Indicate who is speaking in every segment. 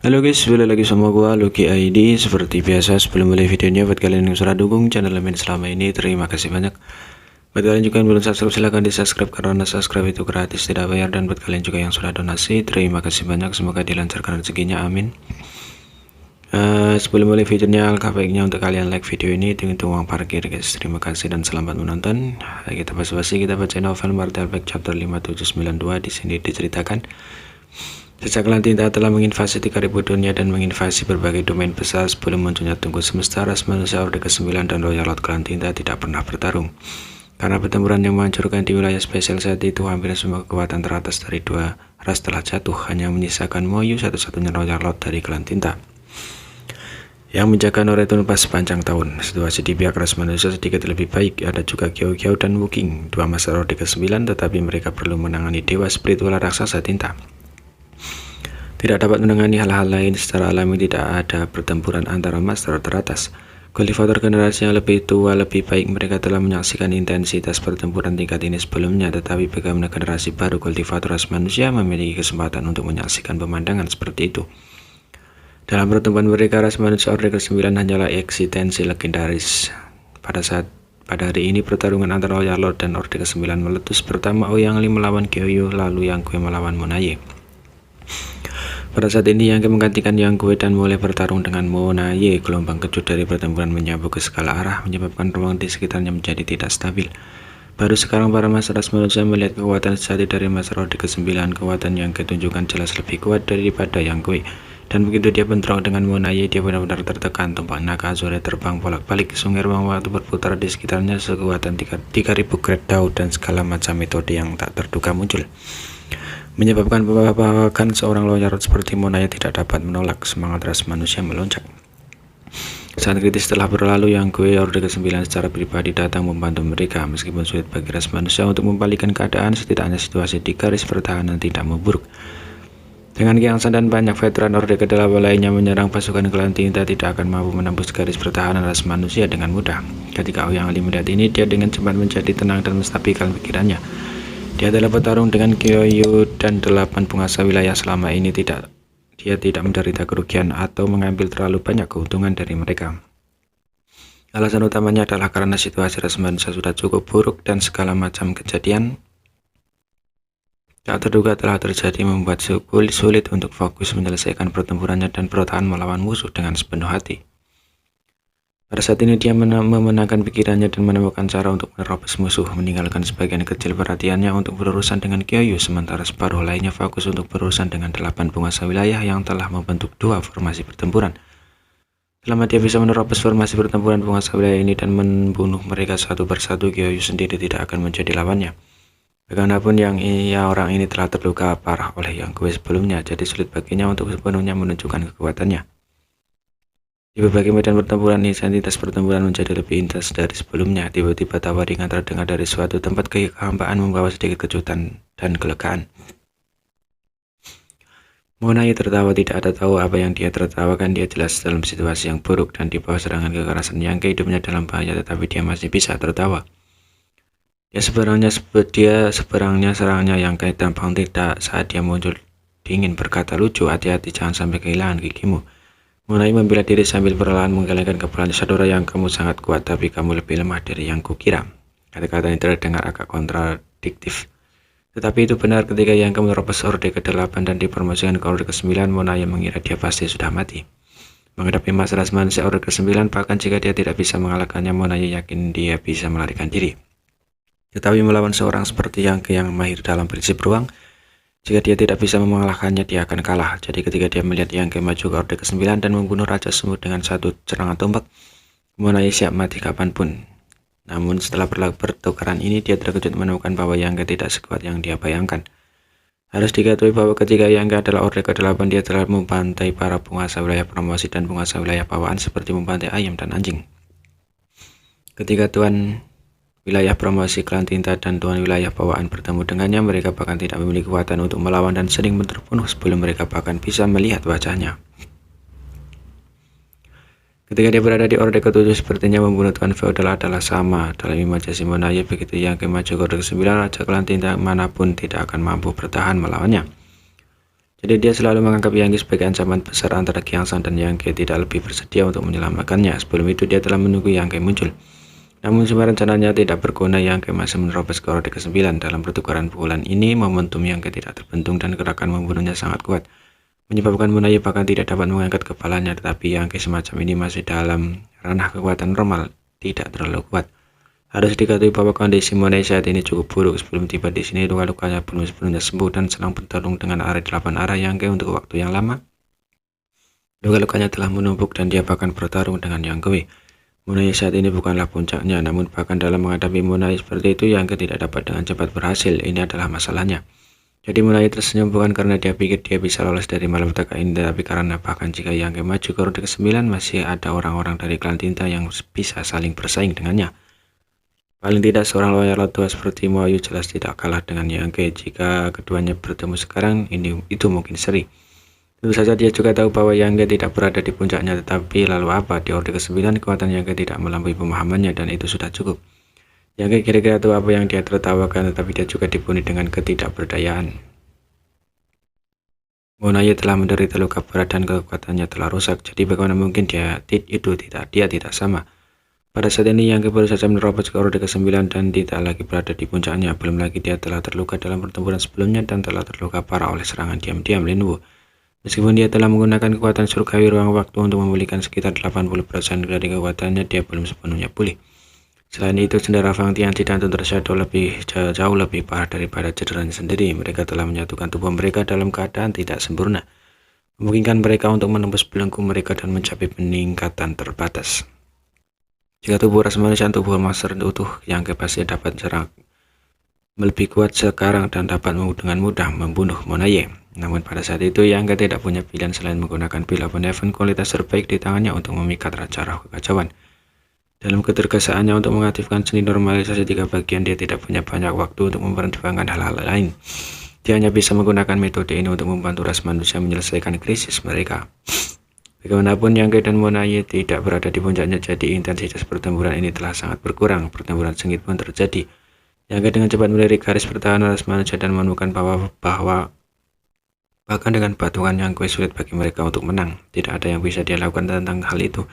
Speaker 1: Halo guys, balik lagi sama gua Lucky ID. Seperti biasa sebelum mulai videonya, buat kalian yang sudah dukung channel Lemin selama ini, terima kasih banyak. Buat kalian juga yang belum subscribe, silahkan di subscribe karena subscribe itu gratis, tidak bayar. Dan buat kalian juga yang sudah donasi, terima kasih banyak, semoga dilancarkan rezekinya, amin. Sebelum mulai videonya, alangkah baiknya untuk kalian like video ini dengan uang parkir guys. Terima kasih dan selamat menonton. Kita basa-basi, kita baca novel Martel Back chapter 5792. Di sini diceritakan sejak Lantinta telah menginvasi 3000 dunia dan menginvasi berbagai domain besar sebelum munculnya Tunggu Semesta, ras manusia Orde ke-9 dan Royal Lord Lantinta tidak pernah bertarung. Karena pertempuran yang menghancurkan di wilayah spesial saat itu, hampir semua kekuatan teratas dari dua ras telah jatuh, hanya menyisakan Moyu satu-satunya Royal Lord dari Klan Tinta yang menjaga Noretun pas sepanjang tahun. Situasi di pihak ras manusia sedikit lebih baik. Ada juga Kiao Kiao dan Wuking, dua Master Orde ke-9, tetapi mereka perlu menangani dewa spiritual raksasa tinta. Tidak dapat menangani hal-hal lain secara alami. Tidak ada pertempuran antara master teratas. Kultivator generasi yang lebih tua lebih baik. Mereka telah menyaksikan intensitas pertempuran tingkat ini sebelumnya, tetapi bagaimana generasi baru kultivator ras manusia memiliki kesempatan untuk menyaksikan pemandangan seperti itu. Dalam pertemuan mereka, ras manusia Orde ke-9 hanyalah eksistensi legendaris. Pada hari ini, pertarungan antara Royal Lord dan Orde ke-9 meletus. Pertama Ouyang Li melawan Kyoyu, lalu Yang Gue melawan Monaye. Pada saat ini Yang Gue menggantikan Yang Gue dan mulai bertarung dengan Monaye. Gelombang kejut dari pertempuran menyambut ke segala arah, menyebabkan ruang di sekitarnya menjadi tidak stabil. Baru sekarang para master ras manusia melihat kekuatan sejati dari Master Orde ke-9. Kekuatan Yang Gue tunjukkan jelas lebih kuat daripada Yang Gue. Dan begitu dia bentrok dengan Monaye, dia benar-benar tertekan. Tombak naga Azure terbang bolak-balik, sungai ruang waktu berputar di sekitarnya, sekuatan 3000 Great Dao dan segala macam metode yang tak terduga muncul, menyebabkan bahkan seorang lawyer seperti Monaye tidak dapat menolak. Semangat ras manusia melonjak. Saat kritis telah berlalu, Yang Gue Orde ke-9 secara pribadi datang membantu mereka. Meskipun sulit bagi ras manusia untuk membalikan keadaan, setidaknya situasi di garis pertahanan tidak memburuk. Dengan Kiang San dan banyak veteran Orde ke-8 lainnya menyerang, pasukan Klan Tinta tidak akan mampu menembus garis pertahanan ras manusia dengan mudah. Ketika Ouyang Li melihat ini, dia dengan cepat menjadi tenang dan menstabilkan pikirannya. Dia telah bertarung dengan Kyoyu dan 8 penguasa wilayah selama ini. Dia tidak menderita kerugian atau mengambil terlalu banyak keuntungan dari mereka. Alasan utamanya adalah karena situasi ras manusia sudah cukup buruk dan segala macam kejadian tak terduga telah terjadi, membuat sulit untuk fokus menyelesaikan pertempurannya dan bertahan melawan musuh dengan sepenuh hati. Pada saat ini dia memenangkan pikirannya dan menemukan cara untuk menerobos musuh, meninggalkan sebagian kecil perhatiannya untuk berurusan dengan Kyoyu, sementara separuh lainnya fokus untuk berurusan dengan 8 penguasa wilayah yang telah membentuk dua formasi pertempuran. Selama dia bisa menerobos formasi pertempuran penguasa wilayah ini dan membunuh mereka satu persatu, Kyoyu sendiri tidak akan menjadi lawannya. Bagaimanapun orang ini telah terluka parah oleh Yang Gue sebelumnya, jadi sulit baginya untuk sepenuhnya menunjukkan kekuatannya. Di berbagai medan pertempuran, intensitas pertempuran menjadi lebih intens dari sebelumnya. Tiba-tiba tawa ringan terdengar dari suatu tempat. Kehambaan membawa sedikit kejutan dan kelegaan. Monaye tertawa, tidak ada tahu apa yang dia tertawakan. Dia jelas dalam situasi yang buruk dan di bawah serangan kekerasan. Yang hidupnya dalam bahaya, tetapi dia masih bisa tertawa. Dia seberangnya serangnya Yang Gue tampang tidak. Saat dia muncul dingin berkata, lucu, hati-hati jangan sampai kehilangan gigimu. Monaye membela diri sambil perlahan menggelengkan kepalanya. Saudara Yang, kamu sangat kuat, tapi kamu lebih lemah dari yang kukira. Kata-kata ini terdengar agak kontradiktif, tetapi itu benar. Ketika Yang Gue menerobos Orde ke-8 dan dipromosikan ke Orde ke-9, Monaye mengira dia pasti sudah mati. Menghadapi masalah manusia Orde ke-9, bahkan jika dia tidak bisa mengalahkannya, Monaye yakin dia bisa melarikan diri. Tetapi melawan seorang seperti Yang Gue yang mahir dalam prinsip ruang, jika dia tidak bisa mengalahkannya, dia akan kalah. Jadi ketika dia melihat Yang Gue maju ke Orde ke-9 dan membunuh Raja Semut dengan satu serangan tombak, Monaye siap mati kapanpun. Namun setelah pertukaran ini, dia terkejut menemukan bahwa Yang Gue tidak sekuat yang dia bayangkan. Harus diketahui bahwa ketika Yang Gue adalah Orde ke-8, dia telah membantai para penguasa wilayah promosi dan penguasa wilayah bawaan seperti membantai ayam dan anjing. Ketika Tuan wilayah promosi Klan Tinta dan Tuan wilayah bawaan bertemu dengannya, mereka bahkan tidak memiliki kekuatan untuk melawan dan sering terbunuh sebelum mereka bahkan bisa melihat wajahnya. Ketika dia berada di Orde ke-7, sepertinya membunuh Tuan Feodal adalah sama dalam imajinasi Monaye. Begitu Yang Gue maju ke Orde ke-9, Raja Klan Tinta manapun tidak akan mampu bertahan melawannya. Jadi dia selalu menganggap Yang sebagai ancaman besar antara Qiang San dan Yang tidak lebih bersedia untuk menyelamatkannya. Sebelum itu dia telah menunggu Yang muncul. Namun semua rencananya tidak berguna. Yang masih menerobos ke orde ke-9. Dalam pertukaran pukulan ini, momentum Yang tidak terbentuk dan gerakan membunuhnya sangat kuat, menyebabkan Monaye bahkan tidak dapat mengangkat kepalanya. Tetapi Yang semacam ini masih dalam ranah kekuatan normal, tidak terlalu kuat. Harus diketahui bahwa kondisi Monaye saat ini cukup buruk. Sebelum tiba di sini, luka-lukanya belum sepenuhnya sembuh dan sedang bertarung dengan arah 8 arah Yang untuk waktu yang lama. Luka-lukanya telah menumpuk dan dia bahkan bertarung dengan Yang. Monaye saat ini bukanlah puncaknya, namun bahkan dalam menghadapi Monaye seperti itu, Yang tidak dapat dengan cepat berhasil. Ini adalah masalahnya. Jadi Monaye tersenyum bukan karena dia pikir dia bisa lolos dari malapetaka ini, tapi karena bahkan jika Yang maju ke orde ke-9, masih ada orang-orang dari klan Tinta yang bisa saling bersaing dengannya. Paling tidak seorang loyal tua seperti Mo Yu jelas tidak kalah dengan Yang. Jika keduanya bertemu sekarang, itu mungkin seri. Tentu saja dia juga tahu bahwa Yang tidak berada di puncaknya, tetapi lalu apa? Di orde ke-9 kekuatan Yang tidak melampaui pemahamannya dan itu sudah cukup. Yang kira-kira tahu apa yang dia tertawakan, tetapi dia juga dibunuh dengan ketidakberdayaan. Monaye telah menderita luka berat dan kekuatannya telah rusak. Jadi bagaimana mungkin dia tidak sama? Pada saat ini Yang baru saja menerobos ke orde ke-9 dan tidak lagi berada di puncaknya. Belum lagi dia telah terluka dalam pertempuran sebelumnya dan telah terluka parah oleh serangan diam-diam Linwu. Meskipun dia telah menggunakan kekuatan surgawi ruang waktu untuk memulihkan sekitar 80% dari kekuatannya, dia belum sepenuhnya pulih. Selain itu, Sendera Fang Tianzi dan Tundra Shadow jauh lebih parah daripada cederanya sendiri. Mereka telah menyatukan tubuh mereka dalam keadaan tidak sempurna, memungkinkan mereka untuk menembus belenggu mereka dan mencapai peningkatan terbatas. Jika tubuh ras manusia dan tubuh monster utuh, Yang pasti dapat lebih kuat sekarang dan dapat dengan mudah membunuh Monaye. Namun pada saat itu Yang tidak punya pilihan selain menggunakan pil Heaven kualitas terbaik di tangannya untuk memikat Raja Roh Kekacauan. Dalam ketergesaannya untuk mengaktifkan seni normalisasi 3 bagian, dia tidak punya banyak waktu untuk mempertimbangkan hal-hal lain. Dia hanya bisa menggunakan metode ini untuk membantu ras manusia menyelesaikan krisis mereka. Bagaimanapun Yang dan Monaye tidak berada di puncaknya, jadi intensitas pertempuran ini telah sangat berkurang. Pertempuran sengit pun terjadi. Yang dengan cepat melirik garis pertahanan ras manusia dan menemukan bahwa bahkan dengan patungan Yang sulit bagi mereka untuk menang. Tidak ada yang bisa dia lakukan tentang hal itu.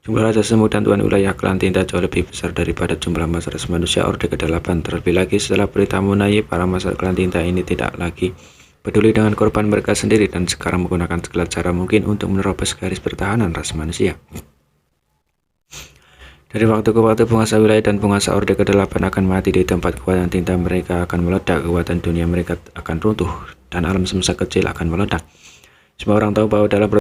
Speaker 1: Jumlah Raja Semut dan Tuan wilayah klan Tinta jauh lebih besar daripada jumlah massa ras manusia orde ke-8. Terlebih lagi setelah berita Monaye, para massa klan Tinta ini tidak lagi peduli dengan korban mereka sendiri dan sekarang menggunakan segala cara mungkin untuk menerobos garis pertahanan ras manusia. Dari waktu ke waktu penguasa wilayah dan penguasa orde ke-8 akan mati di tempat. Kekuatan Tinta mereka akan meledak, kekuatan dunia mereka akan runtuh, dan alam semesta kecil akan meledak. Semua orang tahu bahwa dalam